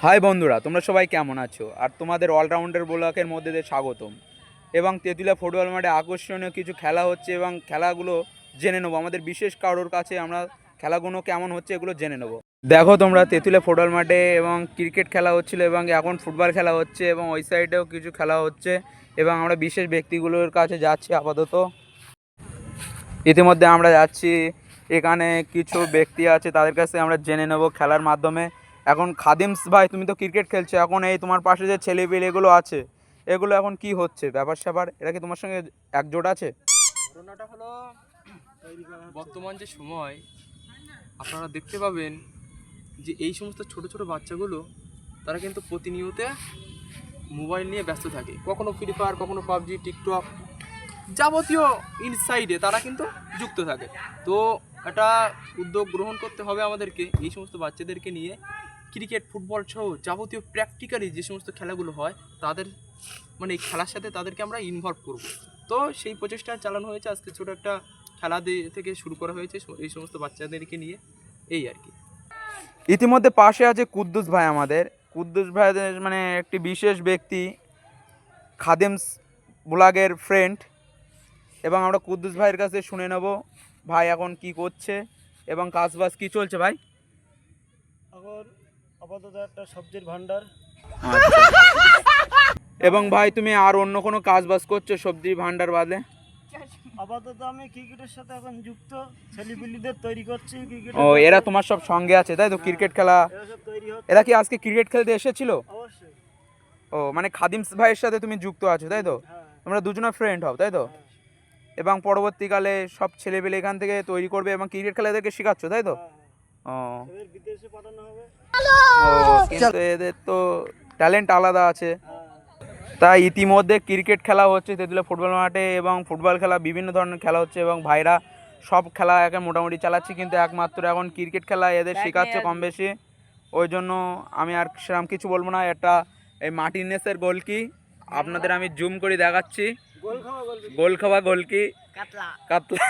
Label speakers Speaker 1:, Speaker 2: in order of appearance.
Speaker 1: High বন্ধুরা, তোমরা সবাই কেমন আছো? আর তোমাদের অলরাউন্ডার ব্লকের মধ্যে দিয়ে স্বাগতম। এবং তেঁতুলিয়া ফুটবল মাঠে আকর্ষণীয় কিছু খেলা হচ্ছে এবং খেলাগুলো জেনে নেবো আমাদের বিশেষ কারোর কাছে। আমরা খেলাগুলো কেমন হচ্ছে এগুলো জেনে নেবো। দেখো তোমরা, তেঁতুলিয়া ফুটবল মাঠে এবং ক্রিকেট খেলা হচ্ছিল এবং এখন ফুটবল খেলা হচ্ছে এবং ওই সাইডেও কিছু খেলা হচ্ছে এবং আমরা বিশেষ ব্যক্তিগুলোর কাছে যাচ্ছি আপাতত। ইতিমধ্যে আমরা যাচ্ছি, এখানে কিছু ব্যক্তি আছে তাদের কাছে আমরা জেনে নেব খেলার মাধ্যমে। এখন খাদিমস ভাই, তুমি তো ক্রিকেট খেলছো, এখন এই তোমার পাশে যে ছেলেপিলে এগুলো আছে, এগুলো এখন কি হচ্ছে ব্যাপার স্যাপার? এরা কি তোমার সঙ্গে একজোট আছে?
Speaker 2: ঘটনাটা হলো, বর্তমান যে সময় আপনারা দেখতে পাবেন যে এই সমস্ত ছোট ছোট বাচ্চাগুলো তারা কিন্তু প্রতিনিয়ত মোবাইল নিয়ে ব্যস্ত থাকে। কখনো ফ্রি ফায়ার, কখনো পাবজি, টিকটক, যাবতীয় ইনসাইডে তারা কিন্তু যুক্ত থাকে। তো একটা উদ্যোগ গ্রহণ করতে হবে আমাদেরকে, এই সমস্ত বাচ্চাদেরকে নিয়ে ক্রিকেট, ফুটবল সহ যাবতীয় প্র্যাকটিক্যালি যে সমস্ত খেলাগুলো হয় তাদের মানে এই খেলার সাথে তাদেরকে আমরা ইনভলভ করব। তো সেই প্রচেষ্টা চালানো হয়েছে, আজকে ছোটো একটা খেলা থেকে শুরু করা হয়েছে এই সমস্ত বাচ্চাদেরকে নিয়ে, এই আর কি।
Speaker 1: ইতিমধ্যে পাশে আছে কুদ্দুস ভাই, আমাদের কুদ্দুস ভাইদের মানে একটি বিশেষ ব্যক্তি, খাদিমস ব্লগের ফ্রেন্ড। এবং আমরা কুদ্দুস ভাইয়ের কাছে শুনে নেব ভাই এখন কি করছে এবং কাজবাজ কি চলছে ভাই।
Speaker 3: এখন আপাতত একটা সবজির ভান্ডার।
Speaker 1: এবং ভাই তুমি আর অন্য কোনো কাজ বাজ করছো সবজি ভান্ডার বাদে?
Speaker 3: আপাতত আমি ক্রিকেটের সাথে এখন যুক্ত, ছেলেপিলিদের তৈরি করছি ক্রিকেট।
Speaker 1: ও, এরা তোমার সব সঙ্গে আছে তাই তো? ক্রিকেট খেলা
Speaker 3: এরা সব তৈরি হচ্ছে।
Speaker 1: এরা কি আজকে ক্রিকেট খেলতে এসেছিল?
Speaker 3: অবশ্যই।
Speaker 1: ও, মানে খাদিমস ভাইয়ের সাথে তুমি যুক্ত আছো তাই তো?
Speaker 3: হ্যাঁ।
Speaker 1: তোমরা দুজনে ফ্রেন্ড হও তাই তো? এবং পরবর্তীকালে সব ছেলেপেলে এখান থেকে তৈরি করবে এবং ক্রিকেট খেলা এদেরকে শেখাচ্ছ তাই তো? ও,
Speaker 3: এদের বিদেশে পাঠানো হবে।
Speaker 1: কিন্তু এদের তো ট্যালেন্ট আলাদা আছে।
Speaker 3: হ্যাঁ।
Speaker 1: তাই ইতিমধ্যে ক্রিকেট খেলা হচ্ছে তেঁতুলিয়া ফুটবল মাঠে এবং ফুটবল খেলা, বিভিন্ন ধরনের খেলা হচ্ছে এবং ভাইরা সব খেলা এখন মোটামুটি চালাচ্ছে, কিন্তু একমাত্র এখন ক্রিকেট খেলা এদের শেখাচ্ছে কম বেশি। ওই জন্য আমি আর সেরকম কিছু বলবো না। এটা এই মার্টিনেসের গোল কি আপনাদের আমি জুম করে দেখাচ্ছি। গোল খাওয়া গোল কি কাতলা কাতলা।